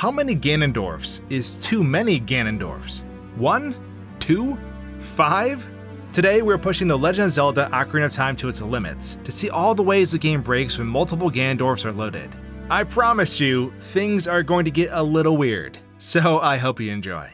how many Ganondorfs is too many Ganondorfs? 1? 2? 5? Today we're pushing the Legend of Zelda Ocarina of Time to its limits to see all the ways the game breaks when multiple Ganondorfs are loaded. I promise you, things are going to get a little weird, so I hope you enjoy.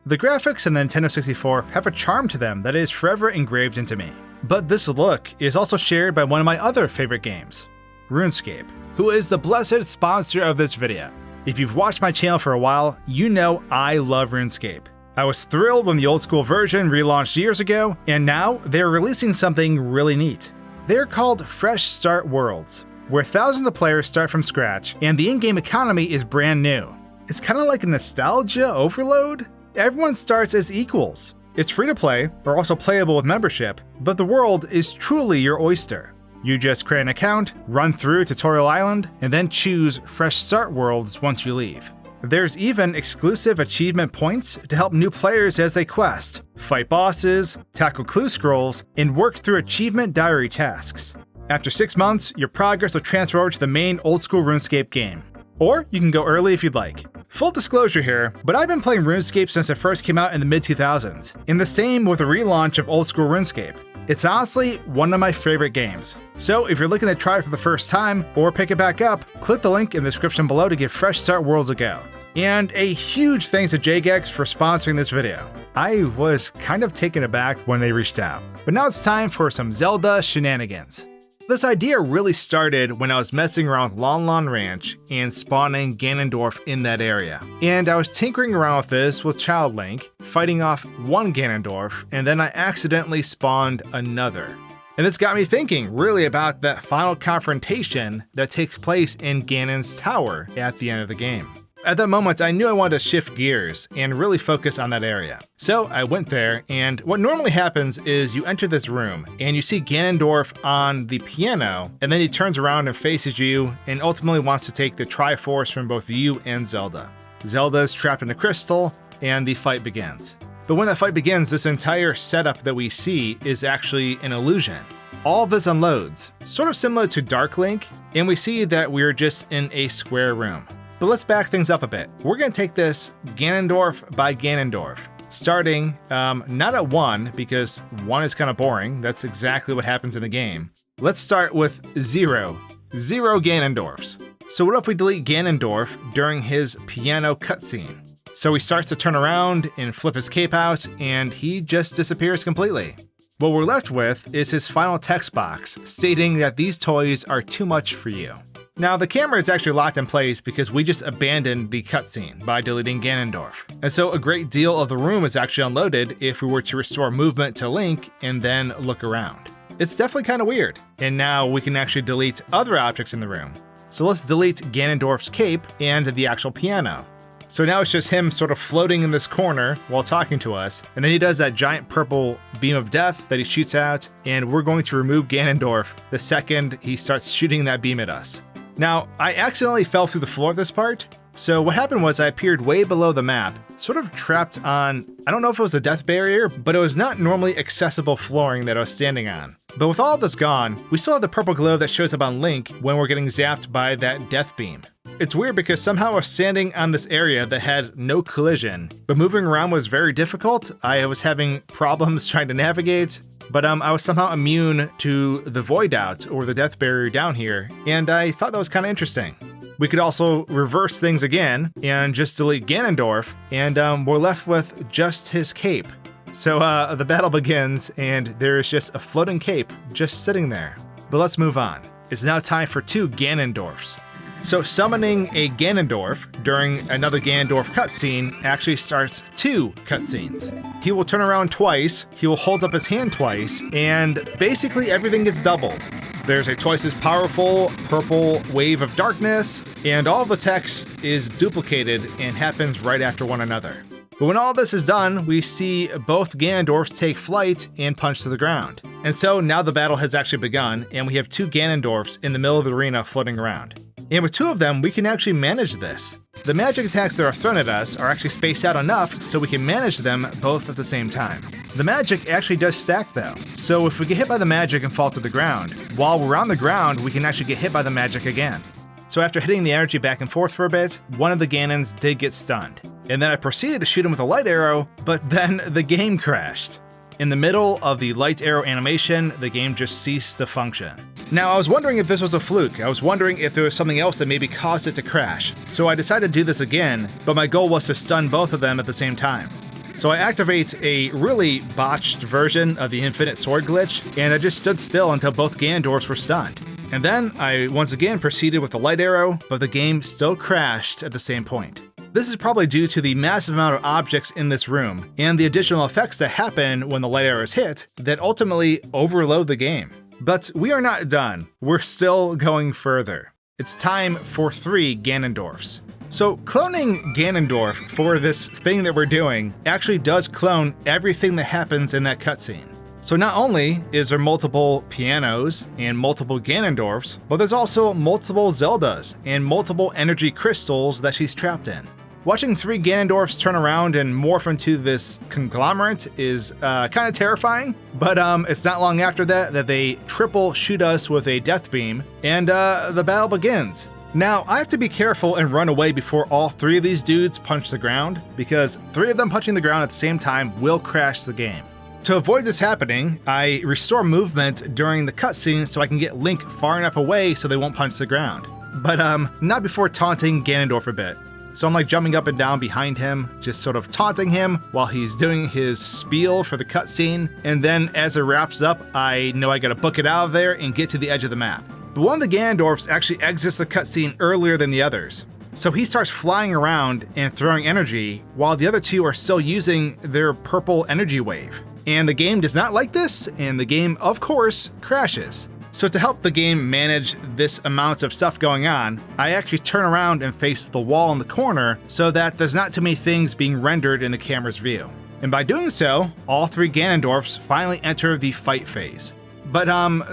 The graphics in the Nintendo 64 have a charm to them that is forever engraved into me. But this look is also shared by one of my other favorite games, RuneScape, who is the blessed sponsor of this video. If you've watched my channel for a while, you know I love RuneScape. I was thrilled when the old school version relaunched years ago, and now they're releasing something really neat. They're called Fresh Start Worlds, where thousands of players start from scratch, and the in-game economy is brand new. It's kind of like a nostalgia overload. Everyone starts as equals. It's free to play, but also playable with membership, but the world is truly your oyster. You just create an account, run through Tutorial Island, and then choose Fresh Start Worlds once you leave. There's even exclusive achievement points to help new players as they quest, fight bosses, tackle clue scrolls, and work through achievement diary tasks. After 6 months, your progress will transfer over to the main old school RuneScape game. Or you can go early if you'd like. Full disclosure here, but I've been playing RuneScape since it first came out in the mid-2000s, and the same with the relaunch of old school RuneScape. It's honestly one of my favorite games. So if you're looking to try it for the first time or pick it back up, click the link in the description below to give Fresh Start Worlds a go. And a huge thanks to JGEX for sponsoring this video. I was kind of taken aback when they reached out. But now it's time for some Zelda shenanigans. This idea really started when I was messing around with Lon Lon Ranch and spawning Ganondorf in that area. And I was tinkering around with this with Child Link, fighting off one Ganondorf, and then I accidentally spawned another. And this got me thinking really about that final confrontation that takes place in Ganon's tower at the end of the game. At that moment, I knew I wanted to shift gears and really focus on that area. So I went there, and what normally happens is you enter this room, and you see Ganondorf on the piano, and then he turns around and faces you, and ultimately wants to take the Triforce from both you and Zelda. Zelda is trapped in a crystal, and the fight begins. But when that fight begins, this entire setup that we see is actually an illusion. All of this unloads, sort of similar to Dark Link, and we see that we're just in a square room. But let's back things up a bit. We're going to take this Ganondorf by Ganondorf, starting not at 1, because 1 is kind of boring. That's exactly what happens in the game. Let's start with 0. 0 Ganondorfs. So what if we delete Ganondorf during his piano cutscene? So he starts to turn around and flip his cape out, and he just disappears completely. What we're left with is his final text box stating that these toys are too much for you. Now, the camera is actually locked in place because we just abandoned the cutscene by deleting Ganondorf. And so a great deal of the room is actually unloaded if we were to restore movement to Link and then look around. It's definitely kind of weird. And now we can actually delete other objects in the room. So let's delete Ganondorf's cape and the actual piano. So now it's just him sort of floating in this corner while talking to us, and then he does that giant purple beam of death that he shoots out, and we're going to remove Ganondorf the second he starts shooting that beam at us. Now, I accidentally fell through the floor this part, so what happened was I appeared way below the map, sort of trapped on, I don't know if it was a death barrier, but it was not normally accessible flooring that I was standing on. But with all of this gone, we still have the purple glow that shows up on Link when we're getting zapped by that death beam. It's weird because somehow I was standing on this area that had no collision, but moving around was very difficult. I was having problems trying to navigate, but I was somehow immune to the void out or the death barrier down here, and I thought that was kind of interesting. We could also reverse things again and just delete Ganondorf, and we're left with just his cape. So the battle begins, and there is just a floating cape just sitting there. But let's move on. It's now time for 2 Ganondorfs. So summoning a Ganondorf during another Ganondorf cutscene actually starts 2 cutscenes. He will turn around twice, he will hold up his hand twice, and basically everything gets doubled. There's a twice as powerful purple wave of darkness, and all the text is duplicated and happens right after one another. But when all this is done, we see both Ganondorfs take flight and punch to the ground. And so now the battle has actually begun, and we have 2 Ganondorfs in the middle of the arena floating around. And with 2 of them, we can actually manage this. The magic attacks that are thrown at us are actually spaced out enough so we can manage them both at the same time. The magic actually does stack though, so if we get hit by the magic and fall to the ground, while we're on the ground, we can actually get hit by the magic again. So after hitting the energy back and forth for a bit, one of the Ganons did get stunned. And then I proceeded to shoot him with a light arrow, but then the game crashed. In the middle of the light arrow animation, the game just ceased to function. Now, I was wondering if this was a fluke. I was wondering if there was something else that maybe caused it to crash. So I decided to do this again, but my goal was to stun both of them at the same time. So I activate a really botched version of the infinite sword glitch, and I just stood still until both Ganondorfs were stunned. And then I once again proceeded with the light arrow, but the game still crashed at the same point. This is probably due to the massive amount of objects in this room, and the additional effects that happen when the light arrow is hit that ultimately overload the game. But we are not done. We're still going further. It's time for 3 Ganondorfs. So cloning Ganondorf for this thing that we're doing actually does clone everything that happens in that cutscene. So not only is there multiple pianos and multiple Ganondorfs, but there's also multiple Zeldas and multiple energy crystals that she's trapped in. Watching 3 Ganondorfs turn around and morph into this conglomerate is kind of terrifying, but it's not long after that they triple shoot us with a death beam, and the battle begins. Now, I have to be careful and run away before all 3 of these dudes punch the ground, because 3 of them punching the ground at the same time will crash the game. To avoid this happening, I restore movement during the cutscene so I can get Link far enough away so they won't punch the ground. But not before taunting Ganondorf a bit. So I'm like jumping up and down behind him, just sort of taunting him while he's doing his spiel for the cutscene. And then as it wraps up, I know I gotta book it out of there and get to the edge of the map. But one of the Ganondorfs actually exits the cutscene earlier than the others. So he starts flying around and throwing energy while the other 2 are still using their purple energy wave. And the game does not like this, and the game, of course, crashes. So to help the game manage this amount of stuff going on, I actually turn around and face the wall in the corner so that there's not too many things being rendered in the camera's view. And by doing so, all 3 Ganondorfs finally enter the fight phase. But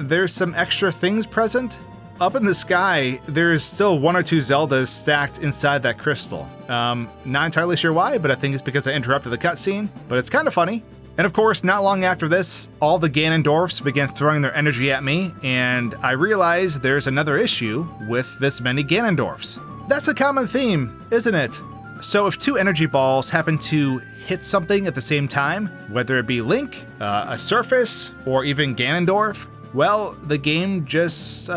there's some extra things present. Up in the sky, there's still 1 or 2 Zeldas stacked inside that crystal. Not entirely sure why, but I think it's because I interrupted the cutscene, but it's kind of funny. And of course, not long after this, all the Ganondorfs began throwing their energy at me, and I realized there's another issue with this many Ganondorfs. That's a common theme, isn't it? So if 2 energy balls happen to hit something at the same time, whether it be Link, a surface, or even Ganondorf, well, the game just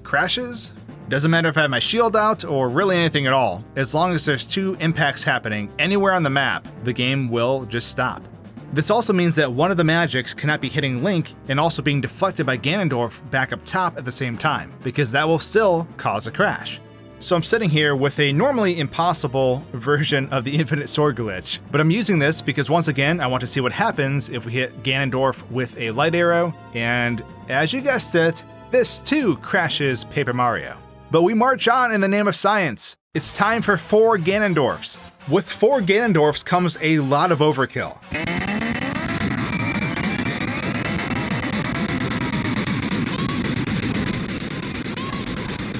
crashes. Doesn't matter if I have my shield out or really anything at all. As long as there's 2 impacts happening anywhere on the map, the game will just stop. This also means that one of the magics cannot be hitting Link and also being deflected by Ganondorf back up top at the same time, because that will still cause a crash. So I'm sitting here with a normally impossible version of the infinite sword glitch, but I'm using this because once again I want to see what happens if we hit Ganondorf with a light arrow, and as you guessed it, this too crashes Paper Mario. But we march on in the name of science. It's time for 4 Ganondorfs. With 4 Ganondorfs comes a lot of overkill.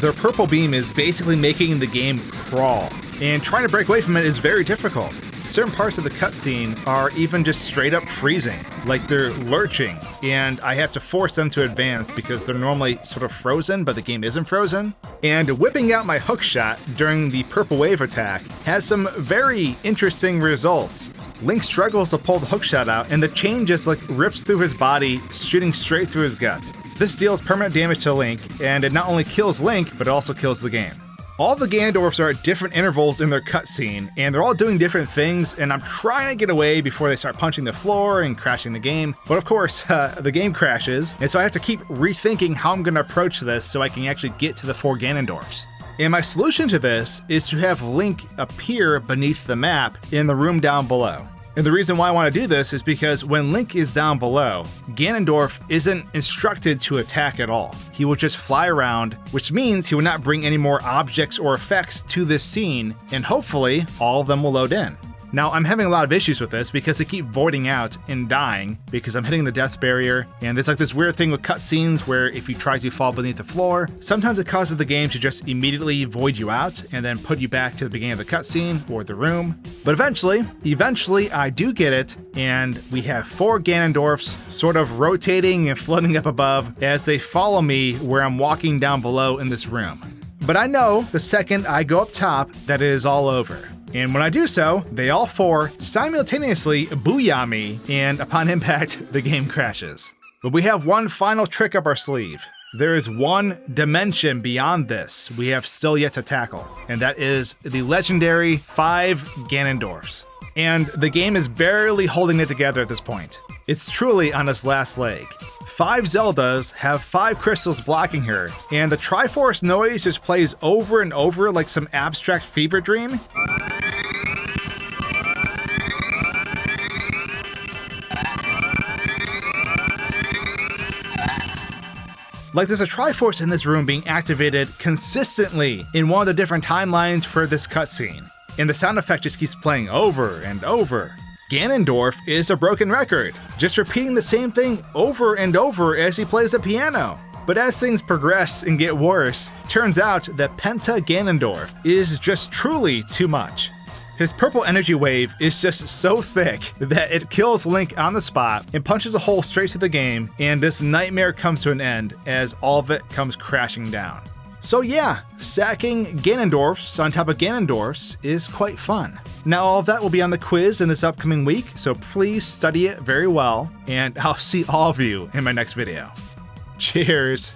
Their purple beam is basically making the game crawl, and trying to break away from it is very difficult. Certain parts of the cutscene are even just straight up freezing, like they're lurching, and I have to force them to advance because they're normally sort of frozen, but the game isn't frozen. And whipping out my hook shot during the purple wave attack has some very interesting results. Link struggles to pull the hook shot out, and the chain just like rips through his body, shooting straight through his gut. This deals permanent damage to Link, and it not only kills Link, but it also kills the game. All the Ganondorfs are at different intervals in their cutscene, and they're all doing different things, and I'm trying to get away before they start punching the floor and crashing the game. But of course, the game crashes, and so I have to keep rethinking how I'm going to approach this so I can actually get to the 4 Ganondorfs. And my solution to this is to have Link appear beneath the map in the room down below. And the reason why I want to do this is because when Link is down below, Ganondorf isn't instructed to attack at all. He will just fly around, which means he will not bring any more objects or effects to this scene, and hopefully all of them will load in. Now, I'm having a lot of issues with this because I keep voiding out and dying because I'm hitting the death barrier, and there's like this weird thing with cutscenes where if you try to fall beneath the floor, sometimes it causes the game to just immediately void you out and then put you back to the beginning of the cutscene or the room. But eventually I do get it, and we have 4 Ganondorfs sort of rotating and floating up above as they follow me where I'm walking down below in this room. But I know the second I go up top that it is all over. And when I do so, they all four simultaneously booyah me, and upon impact, the game crashes. But we have one final trick up our sleeve. There is one dimension beyond this we have still yet to tackle, and that is the legendary 5 Ganondorfs. And the game is barely holding it together at this point. It's truly on its last leg. 5 Zeldas have 5 crystals blocking her, and the Triforce noise just plays over and over like some abstract fever dream. Like there's a Triforce in this room being activated consistently in one of the different timelines for this cutscene, and the sound effect just keeps playing over and over. Ganondorf is a broken record, just repeating the same thing over and over as he plays the piano. But as things progress and get worse, turns out that Penta Ganondorf is just truly too much. His purple energy wave is just so thick that it kills Link on the spot and punches a hole straight through the game, and this nightmare comes to an end as all of it comes crashing down. So yeah, stacking Ganondorfs on top of Ganondorfs is quite fun. Now all of that will be on the quiz in this upcoming week, so please study it very well, and I'll see all of you in my next video. Cheers!